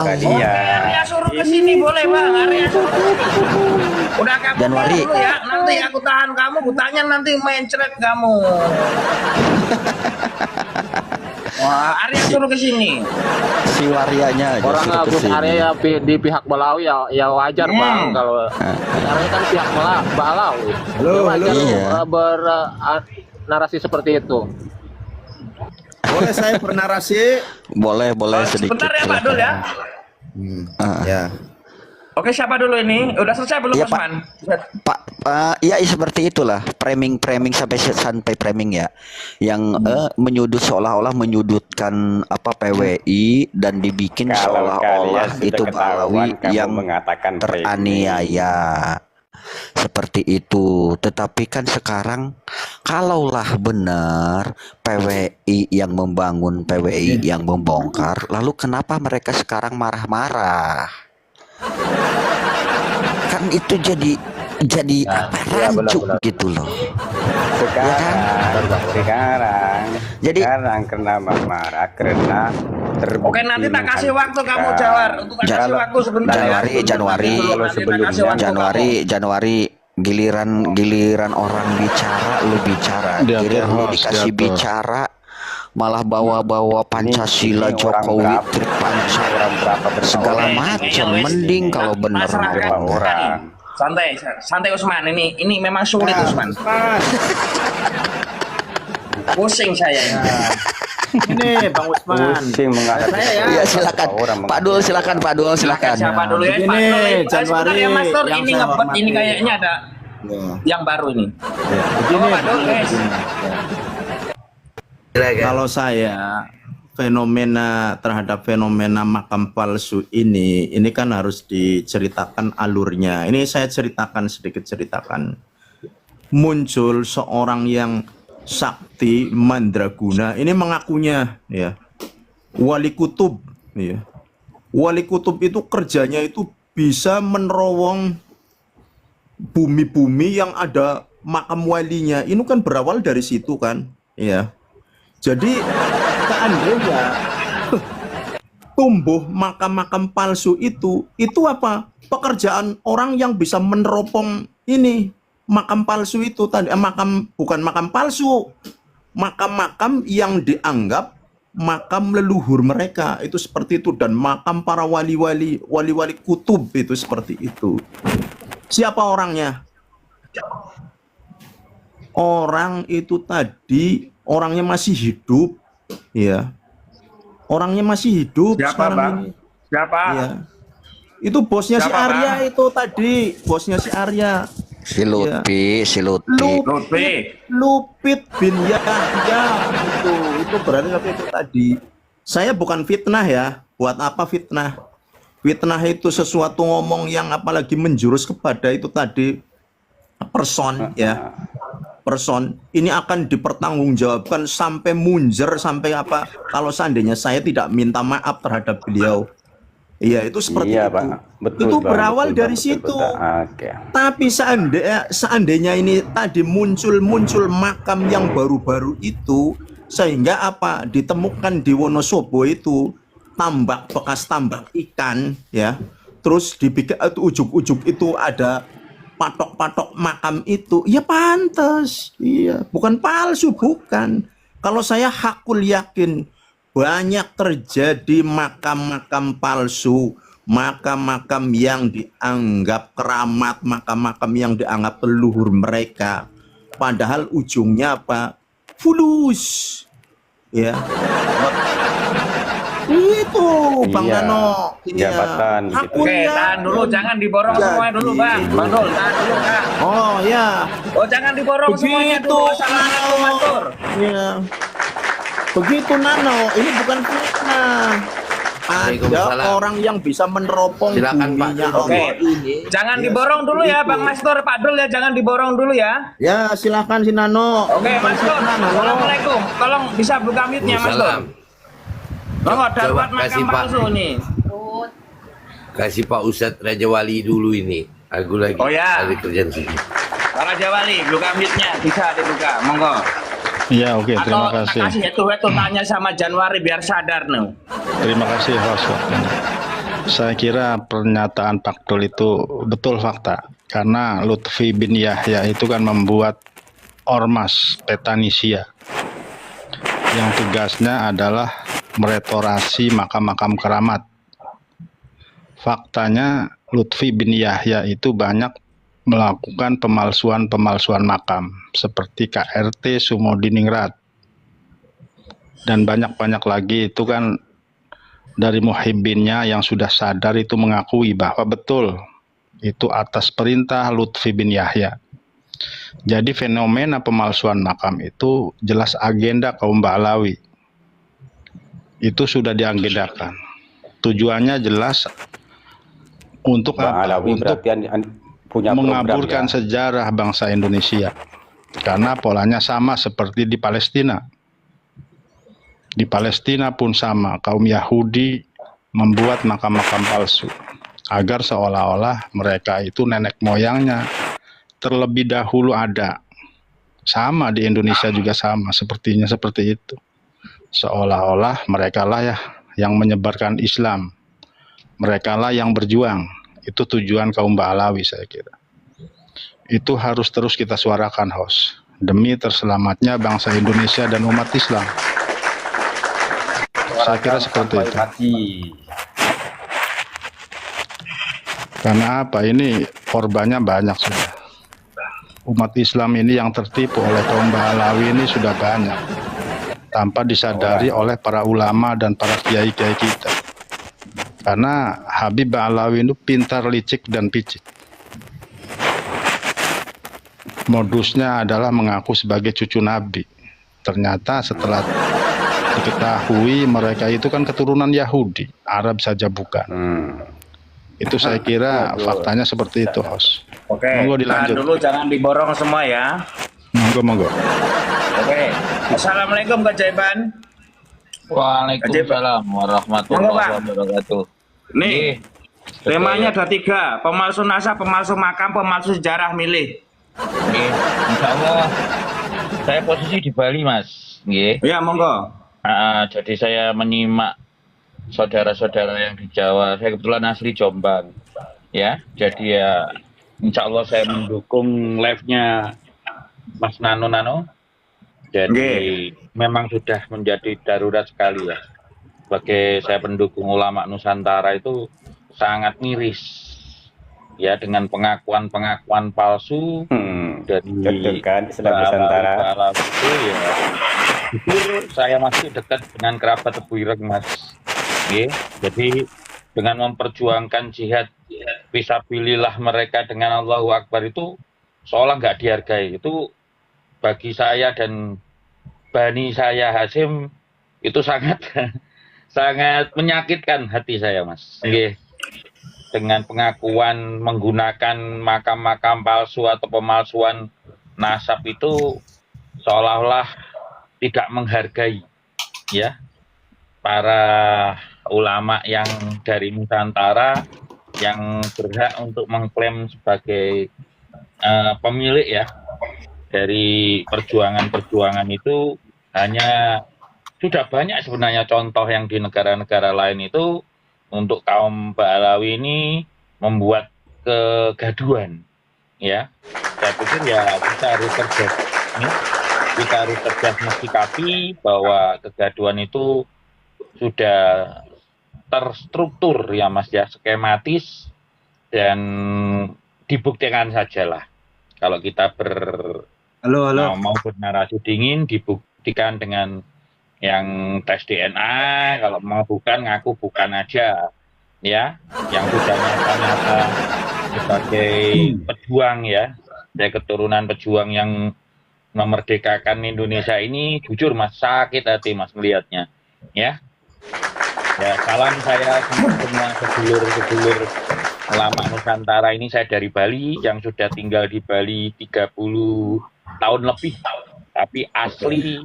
Oke, Arya suruh ke sini boleh bang, Arya suruh ke sini. Udah kamu Januari. dulu ya, nanti aku tahan kamu, kutanya nanti main cret kamu. Wah, Arya suruh ke sini. Si Warianya aja Orang suruh Agus kesini. Arya ya di pihak Balawi ya wajar bang kalau Arya kan pihak Balawi. Halo, Ya wajar iya. narasi seperti itu. Boleh saya bernarasi? Boleh sedikit. Sebentar ya Pak Dul ya. Ya. Oke, siapa dulu ini? Udah selesai belum Iya, Mas Pak. Man? Iya seperti itulah framing sampai framing ya, yang seolah-olah menyudutkan apa PWI dan dibikin Kalau seolah-olah kalian sudah itu Balawi ketahuan kamu yang mengatakan teraniaya seperti itu. Tetapi kan sekarang kalaulah benar PWI yang membangun, PWI yang membongkar, lalu kenapa mereka sekarang marah-marah? Kan itu jadi apa, rancu gitu loh. Sekarang karena marah karena terbukti. Oke, nanti tak kasih waktu kamu Jawar. Untuk tak kasih waktu sebentar Januari giliran orang bicara lu bicara, giliran lu dikasih bicara malah bawa Pancasila, Jokowi, Tripancasila, segala macam. Mending kalau benar orang. Santai Usman, ini memang sulit Usman. Pusing saya. Ini Bang Usman. Pusing menghadapi Iya silakan Pak Dul, silakan. Siapa dulu ya? Begini, Pak Dul, Januari ya, Master, yang ini saya ngebet, hormati. ini kayaknya ada yang baru ini. Begini, Pak Dul, guys. kalau saya terhadap fenomena makam palsu ini kan harus diceritakan alurnya. Ini saya sedikit ceritakan. Muncul seorang yang sakti mandraguna, ini mengakunya ya wali kutub ya. Wali kutub itu kerjanya itu bisa menerowong bumi-bumi yang ada makam walinya. Ini kan berawal dari situ kan ya. Jadi seandainya tumbuh makam-makam palsu itu apa? Pekerjaan orang yang bisa meneropong ini makam palsu itu tadi, bukan makam palsu, makam-makam yang dianggap makam leluhur mereka itu seperti itu, dan makam para wali-wali kutub itu seperti itu. Siapa orangnya? Orang itu tadi orangnya masih hidup, ya. Orangnya masih hidup. Siapa, sekarang Bang? ini. Siapa? Ya. Itu bosnya si Siapa, Arya Bang? itu tadi, bosnya si Arya. si Lutfi. Lupit bin Yahya itu berarti tapi itu tadi. Saya bukan fitnah ya. Buat apa fitnah? Fitnah itu sesuatu ngomong yang apalagi menjurus kepada itu tadi person ya. Person ini akan dipertanggungjawabkan sampai munjer, sampai apa kalau seandainya saya tidak minta maaf terhadap beliau. Iya, itu seperti Iya, itu. Bang. Betul, Itu Bang. berawal Betul, dari Bang. situ. Betul. Oke. Tapi seandainya ini tadi muncul makam yang baru-baru itu, sehingga apa ditemukan di Wonosobo itu bekas tambak ikan ya, terus dibikin itu ujug-ujug itu ada patok-patok makam itu, ya pantas, iya, bukan palsu, bukan. Kalau saya hakul yakin banyak terjadi makam-makam palsu, makam-makam yang dianggap keramat, makam-makam yang dianggap leluhur mereka, padahal ujungnya apa? Fulus, ya. Itu Bang Iya, Nano, jabatan gitu. Hakul Oke, tahan dulu, jangan diborong semuanya dulu, Bang. Bang Dul, tahan dulu, Kang. Oh ya, Oh, jangan diborong semuanya begitu dulu. Assalamualaikum, Mas Tur. ya. Begitu Nano, ini bukan fitnah. Ada orang yang bisa meneropong Silakan, Pak. buminya Oke. Allah ini. Jangan Ya, diborong dulu ya, seperti Bang itu. Mas Tur. Pak Dul ya, jangan diborong dulu ya. Ya, silakan si Nano. Oke, Bukan Mas Tur. fitnah, Nano. Assalamualaikum. Tolong bisa buka mute-nya, Mas Tur. Salam. Tolong darurat Coba kasih, makam Pak. palsu nih. Kasih Pak Ustadz Raja Wali dulu ini. Aku lagi Oh, ya. ada kerjaan sini. Pak Raja Wali, buka mute-nya. Bisa dibuka, monggo. Ya, oke, terima Atau tak kasih. kasih itu tanya sama Januari biar sadar nih. Terima kasih host. Saya kira pernyataan Pak Dul itu betul fakta. Karena Lutfi bin Yahya itu kan membuat ormas Petanisia yang tugasnya adalah merestorasi makam-makam keramat. Faktanya Lutfi bin Yahya itu banyak melakukan pemalsuan makam seperti KRT Sumodiningrat dan banyak-banyak lagi. Itu kan dari muhibbinnya yang sudah sadar itu mengakui bahwa betul itu atas perintah Lutfi bin Yahya. Jadi fenomena pemalsuan makam itu jelas agenda kaum Ba'alawi. Itu sudah diagendakan. Tujuannya jelas untuk apa? Alawi Untuk berarti punya mengaburkan program, ya? sejarah bangsa Indonesia. Karena polanya sama seperti di Palestina. Di Palestina pun sama, kaum Yahudi membuat makam-makam palsu agar seolah-olah mereka itu nenek moyangnya terlebih dahulu ada. Sama di Indonesia juga sama, sepertinya seperti itu. Seolah-olah mereka lah ya yang menyebarkan Islam. Mereka lah yang berjuang. Itu tujuan kaum Ba'alawi saya kira. Itu harus terus kita suarakan, host. Demi terselamatnya bangsa Indonesia dan umat Islam. Saya kira seperti itu. Karena apa? Ini korbannya banyak sudah. Umat Islam ini yang tertipu oleh kaum Ba'alawi ini sudah banyak. Tanpa disadari oleh para ulama dan para kiai-kiai kita. Karena Habib Ba'alawi itu pintar, licik, dan picik. Modusnya adalah mengaku sebagai cucu Nabi. Ternyata setelah diketahui mereka itu kan keturunan Yahudi, Arab saja bukan. Itu saya kira faktanya seperti itu, host. Oke, Monggo tahan dilanjut. dulu, jangan diborong semua ya. Monggo. Oke, assalamualaikum Kak Jaiban. Waalaikumsalam warahmatullahi wabarakatuh. Nih, temanya ada 3, pemalsu nasab, pemalsu makam, pemalsu sejarah, milih. Nggih, insya Allah saya posisi di Bali, Mas. Nggih. Ya, monggo. Jadi saya menyimak saudara-saudara yang di Jawa. Saya kebetulan asli Jombang. Ya, jadi ya insya Allah saya mendukung live-nya Mas Nano. Jadi memang sudah menjadi darurat sekali ya. Sebagai saya pendukung ulama Nusantara itu sangat miris. Ya, dengan pengakuan-pengakuan palsu dari Betul kan, Islam Nusantara. itu ya. Jujur saya masih dekat dengan kerabat Tebu Ireng, Mas. Oke, jadi dengan memperjuangkan jihad fisabilillah mereka dengan Allahu Akbar itu seolah nggak dihargai. Itu bagi saya dan bani saya Hasim itu sangat sangat menyakitkan hati saya, Mas. Oke. Dengan pengakuan menggunakan makam-makam palsu atau pemalsuan nasab itu seolah-olah tidak menghargai ya para ulama yang dari Nusantara yang berhak untuk mengklaim sebagai pemilik ya dari perjuangan-perjuangan itu. Hanya sudah banyak sebenarnya contoh yang di negara-negara lain itu untuk kaum Ba'alawi ini membuat kegaduhan ya. Saya pikir ya kita harus cerdas ya. Kita harus cerdas mensikapi bahwa kegaduhan itu sudah terstruktur ya Mas ya, skematis, dan dibuktikan sajalah. Kalau kita mau bernarasi dingin, dibuktikan dengan yang tes DNA. Kalau mau bukan, ngaku bukan aja ya, yang sudah nyata-nyata sebagai pejuang ya, dari keturunan pejuang yang memerdekakan Indonesia ini. Jujur Mas, sakit hati Mas melihatnya ya. Ya, salam saya semua sedulur-sedulur ulama Nusantara ini. Saya dari Bali, yang sudah tinggal di Bali 30 tahun lebih, tapi asli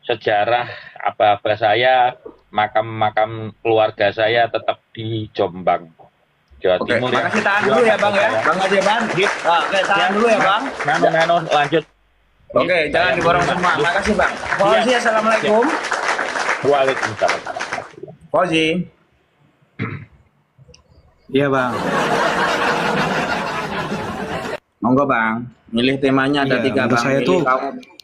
sejarah apa-apa saya, makam-makam keluarga saya tetap di Jombang, Jawa Timur. Makasih, tahan dulu ya Bang ya, Bang Ajeban. Oke, tahan dulu ya Bang. Nano, lanjut. Oke, jangan diborong semua. Makasih Bang. Fauzi, assalamualaikum. Waalaikumsalam. Fauzi. Iya bang. Monggo bang, milih temanya ada Iya, 3 menurut bang. saya Milih tuh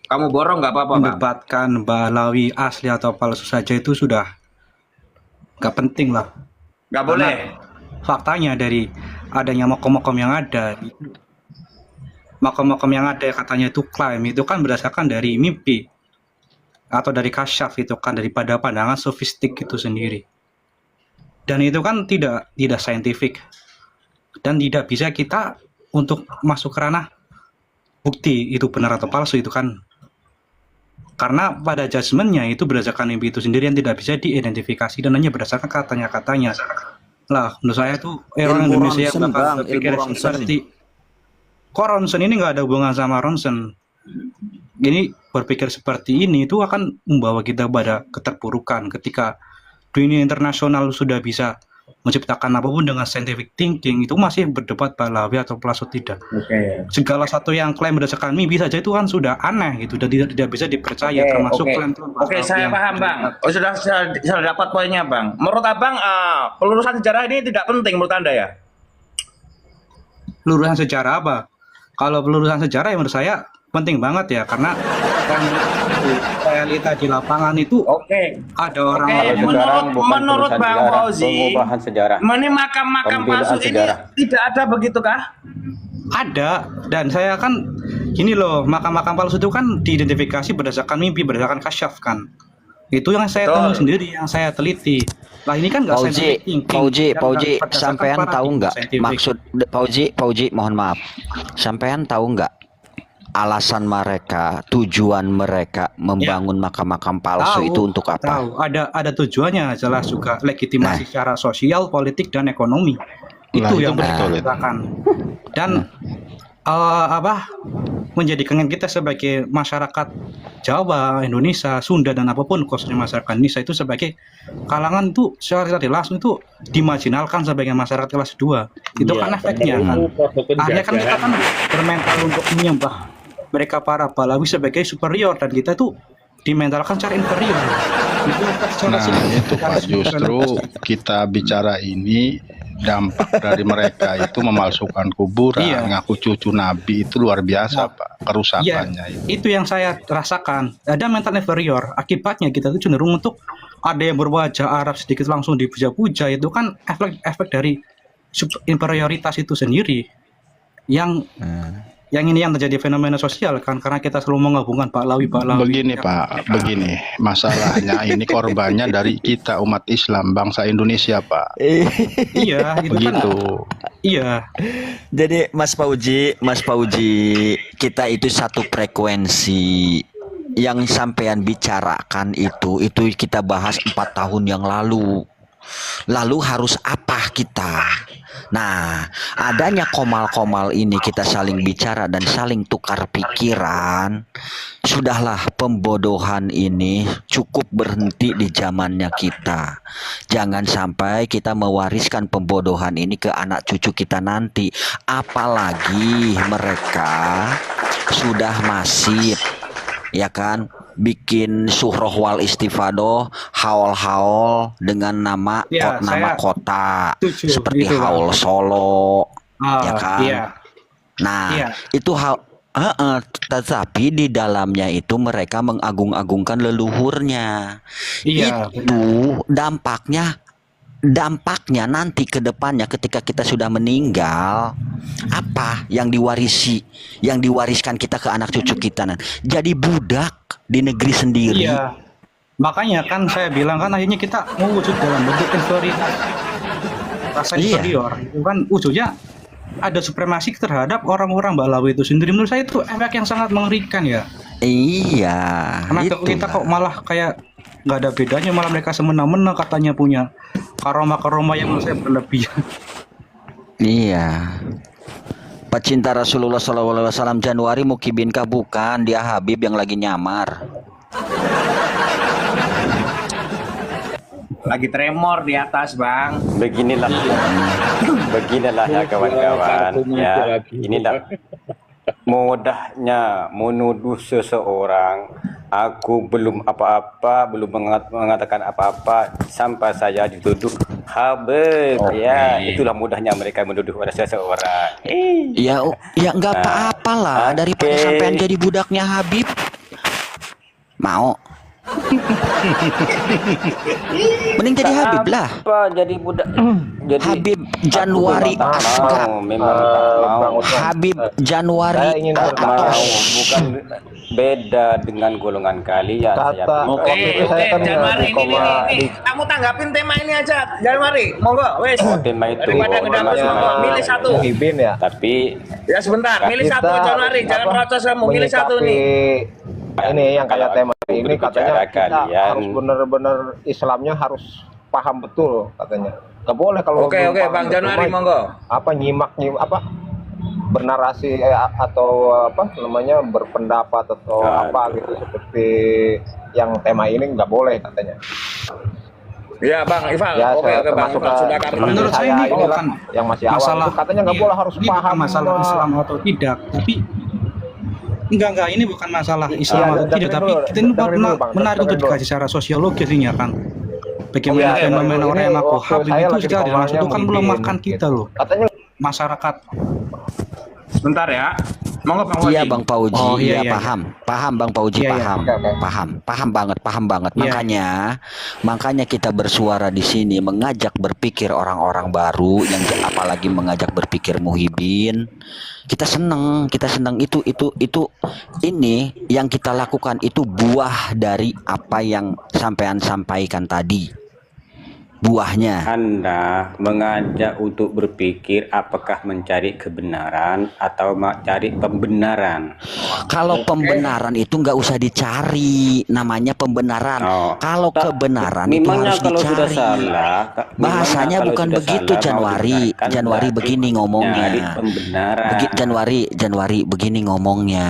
kamu borong nggak apa-apa bang. mendebatkan Balawi asli atau palsu saja itu sudah nggak penting lah. Nggak Karena boleh. faktanya dari adanya makom-makom yang ada, makom-makom yang ada katanya itu klaim itu kan berdasarkan dari mimpi atau dari kasyaf itu kan daripada pandangan sofistik itu sendiri. Dan itu kan tidak saintifik dan tidak bisa kita untuk masuk ke ranah bukti itu benar atau palsu itu kan, karena pada judgementnya itu berdasarkan mimpi itu sendiri yang tidak bisa diidentifikasi dan hanya berdasarkan katanya lah. Menurut saya tuh orang Ilmu Indonesia ronsen, bakal Bang, berpikir ilmu ronsen. seperti kok ronsen ini nggak ada hubungan sama ronsen ini. Berpikir seperti ini itu akan membawa kita pada keterpurukan ketika dunia internasional sudah bisa menciptakan apapun dengan scientific thinking, itu masih berdebat Balawi atau palsu tidak. Segala satu yang klaim berdasarkan mimpi saja itu kan sudah aneh gitu dan tidak bisa dipercaya, termasuk klaim Oke, saya paham bang. Oh, sudah saya dapat poinnya bang. Menurut abang pelurusan sejarah ini tidak penting menurut anda ya? Pelurusan sejarah apa? Kalau pelurusan sejarah yang menurut saya penting banget ya, karena kan realita di lapangan itu ada orang Oke, menurut Bang Fauzi, pengubahan sejarah. ini makam-makam Pembelaan palsu ini sejarah. tidak ada begitukah? ada, dan saya kan gini loh, makam-makam palsu itu kan diidentifikasi berdasarkan mimpi, berdasarkan kasyaf kan. Itu yang saya temui sendiri, yang saya teliti. Lah ini kan nggak scientific thinking. Pauji, sampean tahu nggak maksud Pauji, mohon maaf, sampean tahu nggak alasan mereka, tujuan mereka membangun makam-makam palsu itu untuk apa? Tahu, ada tujuannya, jelas juga legitimasi secara sosial, politik dan ekonomi. Itu yang mereka lakukan. Dan menjadikan kita sebagai masyarakat Jawa, Indonesia, Sunda dan apapun khususnya masyarakat Indonesia itu sebagai kalangan itu secara tidak langsung itu dimarginalkan sebagai masyarakat kelas 2. Itu kan efeknya kan. Akhirnya kan kita kan bermental untuk menyembah mereka para Balawi sebagai superior dan kita tuh dimentalkan secara inferior. Nah itu Pak, justru kita bicara ini dampak dari mereka itu memalsukan kuburan, ngaku cucu Nabi, itu luar biasa Pak, kerusakannya. Itu yang saya rasakan. Ada mental inferior. Akibatnya kita tuh cenderung untuk ada yang berwajah Arab sedikit langsung dipuja-puja. Itu kan efek dari inferioritas itu sendiri. Yang ini yang terjadi fenomena sosial kan, karena kita selalu menggabungkan Balawi. Begini Pak, begini masalahnya ini korbannya dari kita umat Islam bangsa Indonesia Pak. Iya, itu begitu. Kan, iya. Jadi Mas Pauji, kita itu satu frekuensi. Yang sampean bicarakan itu kita bahas 4 tahun yang lalu. Lalu harus apa kita? Nah, adanya komal-komal ini kita saling bicara dan saling tukar pikiran. Sudahlah, pembodohan ini cukup berhenti di zamannya kita. Jangan sampai kita mewariskan pembodohan ini ke anak cucu kita nanti. Apalagi mereka sudah masif, ya kan? Bikin surah wal istifadoh, haul-haul dengan nama kota seperti haul Solo, ya kan? Nah, itu tetapi di dalamnya itu mereka mengagung-agungkan leluhurnya. Itu dampaknya nanti ke depannya ketika kita sudah meninggal, apa yang diwariskan kita ke anak cucu kita, jadi budak di negeri sendiri. Iya, makanya kan saya bilang kan akhirnya kita mewujud dalam bentuk inferioritas, rasa inferior. Itu kan wujudnya ada supremasi terhadap orang-orang Balawi itu sendiri. Menurut saya itu efek yang sangat mengerikan ya. Iya. Karena kita kok malah kayak nggak ada bedanya, malah mereka semena-mena katanya punya karoma-karoma yang menurut saya berlebihan. Iya. Pecinta Rasulullah SAW Januari Mukibinkah? Bukan, dia Habib yang lagi nyamar. Lagi tremor di atas bang. Beginilah ya kawan-kawan ya. Inilah mudahnya menuduh seseorang Aku belum apa-apa, belum mengatakan apa-apa sampai saya dituduh Habib. Ya, itulah mudahnya mereka menuduh pada seseorang. Ya, ya nggak apa-apalah daripada sampean jadi budaknya Habib. Mau? Mending jadi Habib lah. Apa jadi budak? Jadi Habib Januari Asgaf. memang tak mau. Habib Januari Al-Atos. Bukan beda dengan golongan kalian. Saya Oke, Januari ini. Kamu tanggapin tema ini aja, Januari. Monggo, wes. tema itu Daripada ngedapus monggo, milih satu. Muhibin ya. tapi Ya sebentar, milih satu Januari. Jangan protes kamu, milih satu nih. Ini yang kayak tema ini untuk katanya bicara kita kalian. harus benar-benar Islamnya harus paham betul katanya. Gak boleh kalau Oke, belum oke, paham Bang betul, Januari, mah monggo. apa nyimak apa bernarasi atau apa namanya berpendapat atau apa gitu seperti yang tema ini nggak boleh katanya. Ya, Bang Ival. Ya, Oke, Bang. termasuk Ival sudah karena Menurut saya ini inilah bukan yang masih awal masalah itu katanya nggak boleh harus ini bukan paham masalah Islam atau tidak, tapi enggak ini bukan masalah Islam atau tidak, tapi kita ini menarik untuk dikaji secara sosiologis ini ya kan. Bagaimana fenomena orang yang ngaku Habib itu secara langsung itu kan melemahkan kita loh, katanya masyarakat. Sebentar ya. Monggo Bang Waji. Iya Bang Pauji, Oh, iya, iya, paham Bang Pauji, Iya, iya. paham, Oke. paham banget. Iya. Makanya kita bersuara di sini mengajak berpikir orang-orang baru, yang apalagi mengajak berpikir Muhibin. Kita seneng itu ini yang kita lakukan itu buah dari apa yang sampean sampaikan tadi. Buahnya. Anda mengajak untuk berpikir apakah mencari kebenaran atau mencari pembenaran. Kalau pembenaran itu nggak usah dicari, namanya pembenaran. Kalau kebenaran itu Memangnya harus kalau sudah dicari. salah, Bahasanya kalau bukan sudah begitu salah, mau Januari. dibenarkan, Januari berarti begini nyari ngomongnya. pembenaran. Januari begini ngomongnya.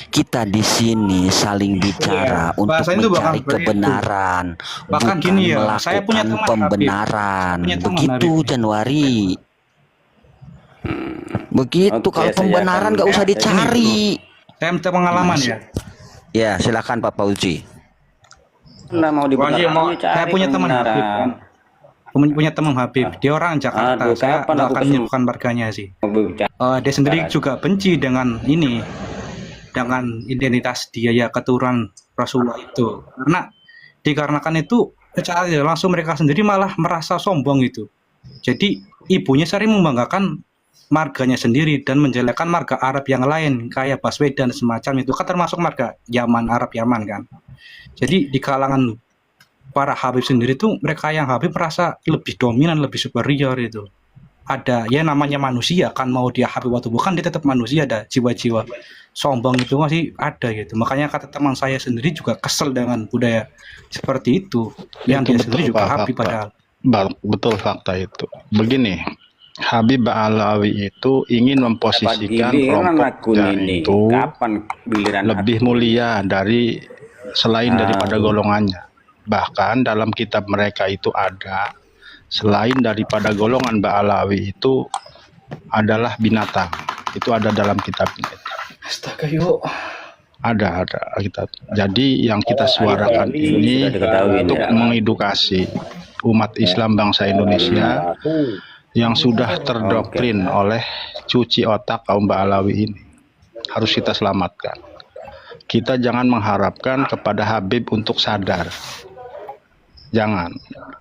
Kita di sini saling bicara untuk bahasanya itu bahkan mencari seperti itu. kebenaran, Bahkan bukan gini ya, saya punya melakukan teman pembenaran. Habib. Punya teman Begitu Habib. Januari. Begitu Oke, kalau saya pembenaran akan- nggak usah dicari. Saya minta pengalaman ya. Ya, silakan Pak Pauji. Nah, mau dibenarkan, Saya punya teman Habib kan. Punya teman Habib, dia orang Jakarta. Aduh, Saya kapan nggak aku akan ketemu? menyebutkan warganya sih. Bicara. Dia sendiri juga benci dengan ini, dengan identitas dia ya keturunan Rasulullah itu, karena dikarenakan itu secara langsung mereka sendiri malah merasa sombong itu. Jadi ibunya sering membanggakan marganya sendiri dan menjelekkan marga Arab yang lain kayak Baswedan semacam itu, kan termasuk marga Yaman, Arab Yaman kan. Jadi di kalangan para Habib sendiri tuh mereka yang Habib merasa lebih dominan, lebih superior itu. Ada ya namanya manusia kan, mau dia Habib atau bukan dia tetap manusia, ada jiwa-jiwa sombong itu masih ada gitu. Makanya kata teman saya sendiri juga kesel dengan budaya seperti itu yang Itu dia sendiri betul, juga Pak, Habib fakta. padahal. Betul fakta itu. Begini, Habib Alawi itu ingin memposisikan Giliran aku kelompoknya ini, itu kapan giliran lebih aku? mulia dari selain daripada golongannya. Bahkan dalam kitab mereka itu ada selain daripada golongan Ba'alawi itu adalah binatang. Itu ada dalam kitab ini. Astaga yuk. Ada kitab. Jadi yang kita suarakan ini sudah diketahui untuk ya. mengedukasi umat Islam bangsa Indonesia yang sudah terdoktrin oleh cuci otak kaum Ba'alawi ini. Harus kita selamatkan. Kita jangan mengharapkan kepada Habib untuk sadar. Jangan.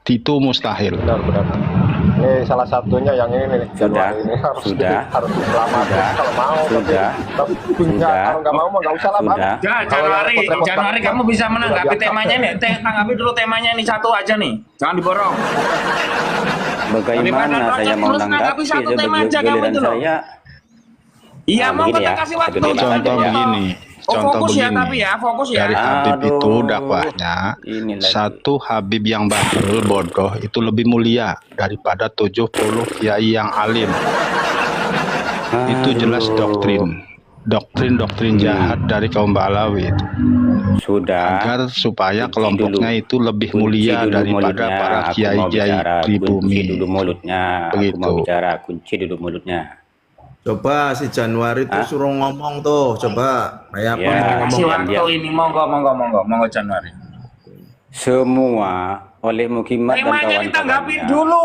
Itu mustahil. Benar. Ini salah satunya yang ini nih. Sudah, Januari ini harus sudah, harus diselamatkan kalau mau. sudah, tapi sudah, kalau nggak mau mah nggak usah lah, Bang. sudah. Ya, Januari kamu bisa menanggapi temanya nih. Tanggapi dulu temanya ini satu aja nih. Jangan diborong. Bagaimana saya mau terus menanggapi satu tema aja kamu giliran itu loh. saya? Iya, Nah, mau begini kita ya, kasih waktu. sebetulnya Contoh Jangan begini. Contoh fokus ya, begini. tapi ya, fokus ya. Dari Habib Aduh, itu dakwahnya ini lagi. satu Habib yang bahlul bodoh itu lebih mulia daripada 70 kiai yang alim. Itu jelas doktrin jahat dari kaum Ba'alawi itu. Sudah. Agar supaya Kunci kelompoknya dulu. itu lebih Kunci mulia dulu daripada mulutnya. para Aku mau kiai-kiai bicara. pribumi. Kunci dulu mulutnya. Aku Begitu. mau bicara, kunci dulu mulutnya. Coba si Januari tuh suruh ngomong tuh, coba. Kayak apa Ya, mau Kasih ngomong? waktu ini, monggo Januari. Semua oleh Mukimat dan Temanya ditanggapin kawan-kawannya. dulu,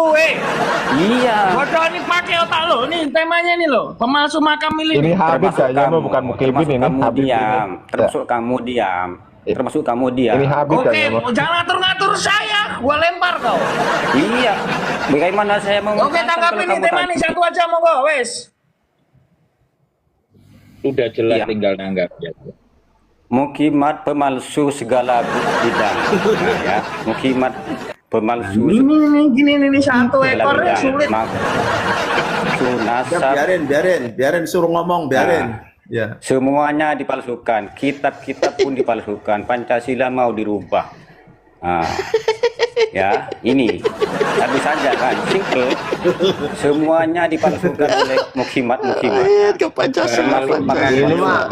Iya. Bodoh ini pakai otak lo, nih temanya nih lo, pemalsu makam milik. Ini Habib Termasuk kayaknya kamu, mah bukan Mukibin termasuk ini. kamu Habib diam, ini. termasuk kamu diam, termasuk kamu diam. Ini Habib Oke, kayaknya mah. jangan ngatur-ngatur saya, gua lempar kau. Iya. Bagaimana saya mau Oke, tanggapin nih tema nih satu aja monggo, wes. Sudah jelas Iya. tinggal nanggap ya. Mukimat pemalsu segala bidang. Nah, ya, Mukimat pemalsu Gini satu segala ekornya bidang. sulit. Ya, Nasab, biarin suruh ngomong, biarin. Ya. semuanya dipalsukan. Kitab-kitab pun dipalsukan. Pancasila mau dirubah. Nah, ya, ini satu saja kan, simple. Semuanya dipalsukan oleh Mukimat. Termasuk Ini mah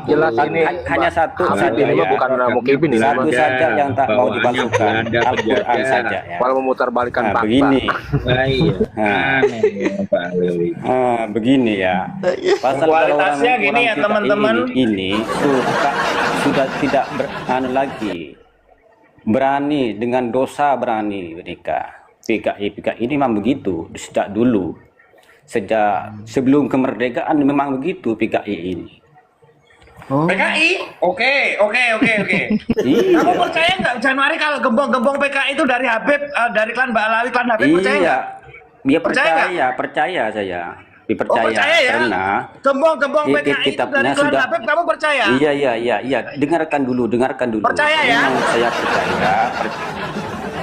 jelas ini hanya satu saja ini mah ya. bukan Mukibin ini Satu mah. saja yang tak mau dipalsukan, Al-Quran saja ya. Malah memutarbalikkan Nah, fakta. begini. Iya. Nah, Aneh ya, Pak Lili. begini ya. Pasal Kualitasnya kalau gini ya, kita teman-teman. Ini sudah tidak lagi berani dengan dosa, berani mereka. PKI ini memang begitu sejak dulu. Sejak sebelum kemerdekaan memang begitu PKI ini. PKI? Oke. Iya. Kamu percaya nggak Januari kalau gembong-gembong PKI itu dari Habib, dari klan Mbak Alawi, klan Habib, percaya Iya. nggak? Dia Percaya percaya saya. Oh, Dipercaya percaya ya? karena Gembong-gembong PKI itu kitabnya dari klan sudah. Habib, kamu percaya? Iya. Dengarkan dulu. Percaya ya? Memang saya percaya.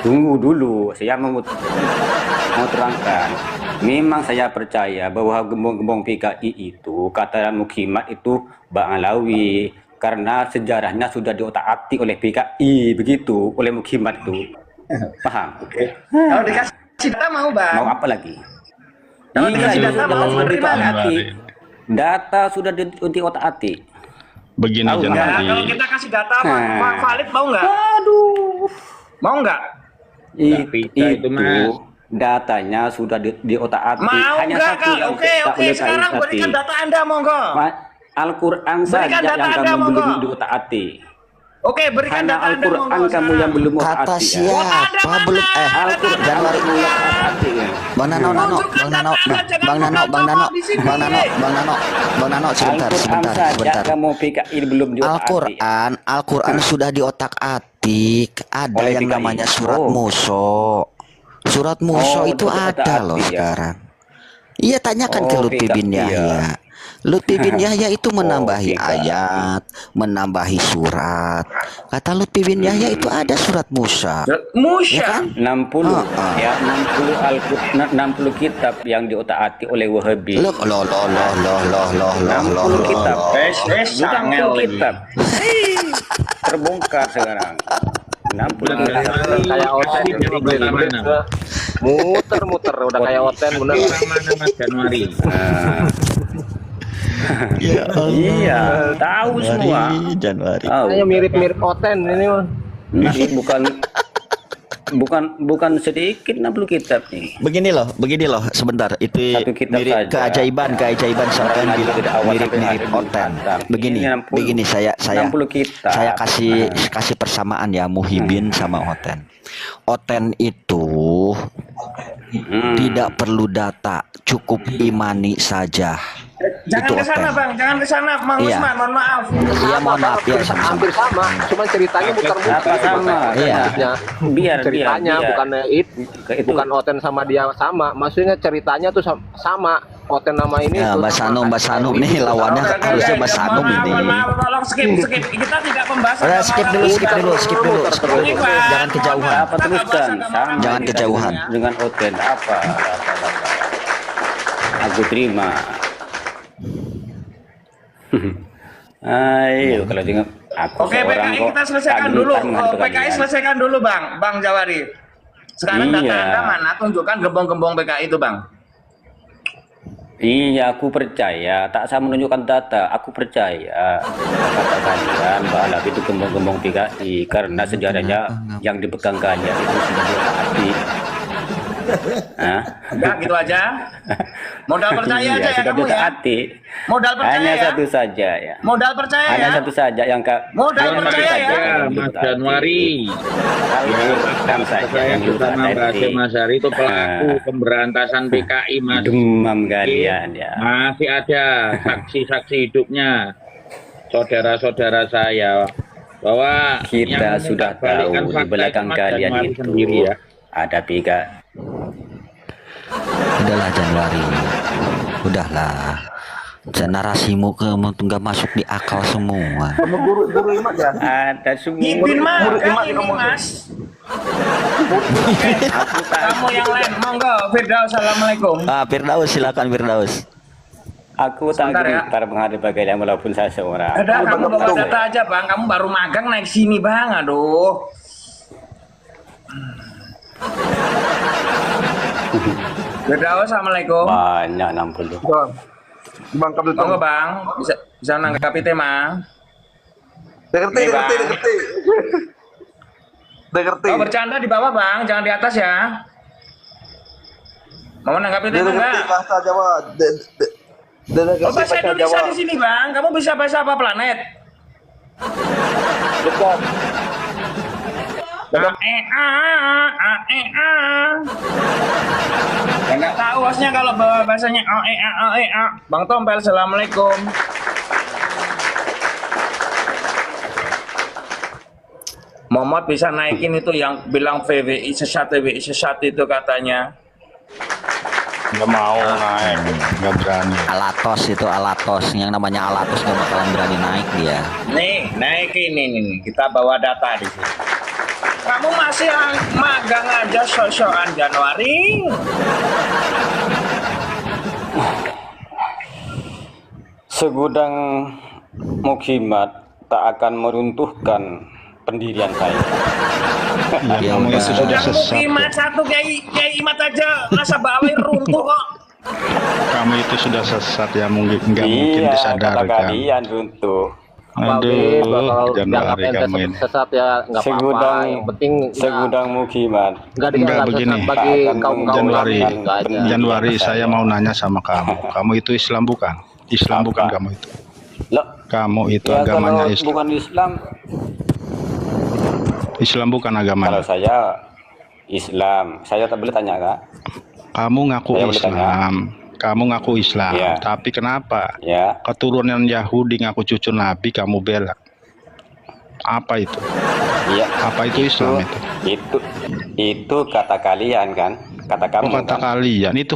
Tunggu dulu, saya mau terangkan. Memang saya percaya bahwa gembong-gembong PKI itu, kata Mukimat itu Bang Alawi, karena sejarahnya sudah diotak-atik oleh PKI, begitu, oleh Mukimat itu. Paham? Kalau dikasih data mau bang? Mau apa lagi? Kalau dikasih data mau menerima nggak? Data sudah diotak-atik. Begini Tahu nggak? Nah, Januari. kalau kita kasih data Nah. valid mau nggak? Aduh. Mau nggak? Itu datanya sudah diotak-atik. Mau Hanya nggak satu kak? yang Oke. tak boleh Sekarang diotak-atik. berikan data anda monggo. Al-Quran Berikan saja data yang Anda, kamu monggo. belum diotak-atik. Oke, berikan Hanya data anda Al-Quran monggo. kamu yang belum Kata otak-atik. siapa belum Al-Quran Januari. kamu yang otak-atik ya. Bang Nano, sebentar. Al-Quran saja kamu PKI belum diotak-atik. Al-Quran sudah diotak-atik. Ada Oleh yang PKI. namanya surat Oh. muso. Surat muso Oh, itu ada loh diotak-atik ya. sekarang. Iya, tanyakan ke Oh, Lutfi bin PKI ya. Yahya. Lutfi bin Yahya itu menambahi PKI. ayat, menambahi surat. Kata Lutfi bin Yahya itu ada surat Musa. Ya Musya. kan? 60 Ah. ya 60 kitab yang diotak-atik oleh Wahabi. Loh. 60 kitab. Bukan Sangel 60 kitab. Terbongkar sekarang. 60 kitab. Kayak Oten ini mah beli muter udah kayak Oten bener. Orang mana Mas Januari? Iya, tahu semua. Januari. Tahu. Kayaknya mirip-mirip Oten ini mah. Ini bukan sedikit 60 kitab nih. Begini loh, sebentar. Itu Satu kitab mirip saja. keajaiban sampai Orang bilang tidak awal sampai mirip hari Oten. ini. Begini, Ini 60. begini saya 60 kitab. saya kasih persamaan ya Muhibin sama Oten. Oten itu tidak perlu data, cukup imani saja. Jangan Itu ke sana Oten. bang, jangan ke sana, Mang Iya. Usman, mohon maaf. Iya, mohon maaf ya, sama-sama. Hampir sama, cuma ceritanya muter-muter. Sama. Iya. Biar Ceritanya bukan itu. bukan Oten sama dia sama. Maksudnya ceritanya tuh sama. Oten nama ini Ya, tuh Mbak Sanum nih lawannya harusnya Mbak Sanum ini. Mohon maaf, tolong skip. Kita tidak pembahasan. Udah, skip dulu. Jangan kejauhan. Apa teruskan? Sama Jangan kita kejauhan. dengan Oten apa? Aku terima. Ayo kalau dengan aku Oke, seorang PKI kok kita selesaikan tak dulu. gentar menghadapi PKI kalian. selesaikan dulu bang Jawari. Sekarang data Iya. anda mana? Tunjukkan gembong-gembong PKI itu bang. Iya, aku percaya. Tak saya menunjukkan data. Aku percaya kata kalian bahwa itu gembong-gembong PKI karena sejarahnya yang dipegangkannya itu sudah diotak-atik. Hah? Udah gitu aja. Modal percaya Iya, aja ya sudah kamu ya. hati. Modal percaya Hanya ya. satu saja ya. Modal percaya Hanya ya. satu saja yang Modal hanya satu percaya saja ya. yang Mas lurus hati. Januari. Kan saja Saya yang lurus bersama Mbak hati. Mas Hari itu pelaku pemberantasan PKI, Mas. Demam kalian ya. Masih ada saksi-saksi hidupnya saudara-saudara saya bahwa Kita yang sudah membalikkan tahu di fakta belakang Mas kalian Januari itu sendiri ya. ada tiga. Udahlah Januari, udahlah. Narasimu nggak masuk di akal semua. Guru Imat ya. Ada semua. Ngipin mah Murid kan Imat ini ngomong. Mas. Oke, kamu yang lain monggo. Firdaus, assalamualaikum. Firdaus, silakan Firdaus. Aku tak Sebentar ya. gentar menghadapi kalian walaupun saya seorang. Ada kamu bawa data aja bang. Kamu baru magang naik sini bang. Aduh. Firdaus, assalamualaikum. Banyak 60. Bang Kabel Monggo bang. Bisa menanggapi tema. Ngerti. Oh bercanda di bawah bang, jangan di atas ya. Mau menanggapi tema enggak? bahasa Jawa. Oh bahasa Indonesia di sini bang. Kamu bisa bahasa apa planet? Bukan. Ya nggak tahu hostnya kalau bawa bahasanya Bang Tompel, assalamualaikum. Momot bisa naikin itu yang bilang VWI sesat itu katanya. Nggak mau naik, nggak berani. Alatos itu Alatos, yang namanya Alatos nggak bakalan berani naik dia. Nih, naikin ini. Kita bawa data di sini. Kamu masih magang aja so-soan Januari. Segudang mukhimat tak akan meruntuhkan pendirian saya. Ya Kamu udah. itu sudah Udah sesat. mukimat satu kayak imat aja nasabah runtuh kok. Kamu itu sudah sesat ya, mungkin nggak mungkin Iya, kata disadarkan. kalian runtuh. Bagus, Aduh, kalau Januari dianggap kamu ente ini. sesat ya nggak apa-apa. Segudang Yang penting segudang mukhimat. nggak dianggap Enggak, sesat begini. bagi Akan kaum Januari, enggak aja. Januari saya mau nanya sama kamu. Kamu itu Islam bukan? Islam Apa? bukan kamu itu? Loh, Kamu itu ya agamanya kalau Islam. bukan Islam, Islam bukan kalau agamanya. saya Islam, saya tak boleh tanya kak? Kamu ngaku Saya boleh Islam. Kamu ngaku Islam. Iya. Tapi kenapa? Ya, Keturunan Yahudi ngaku cucu Nabi kamu bela. Apa itu? iya. Apa itu Islam itu? Itu kata kalian kan? Kata kamu Oh, kata kan? kalian itu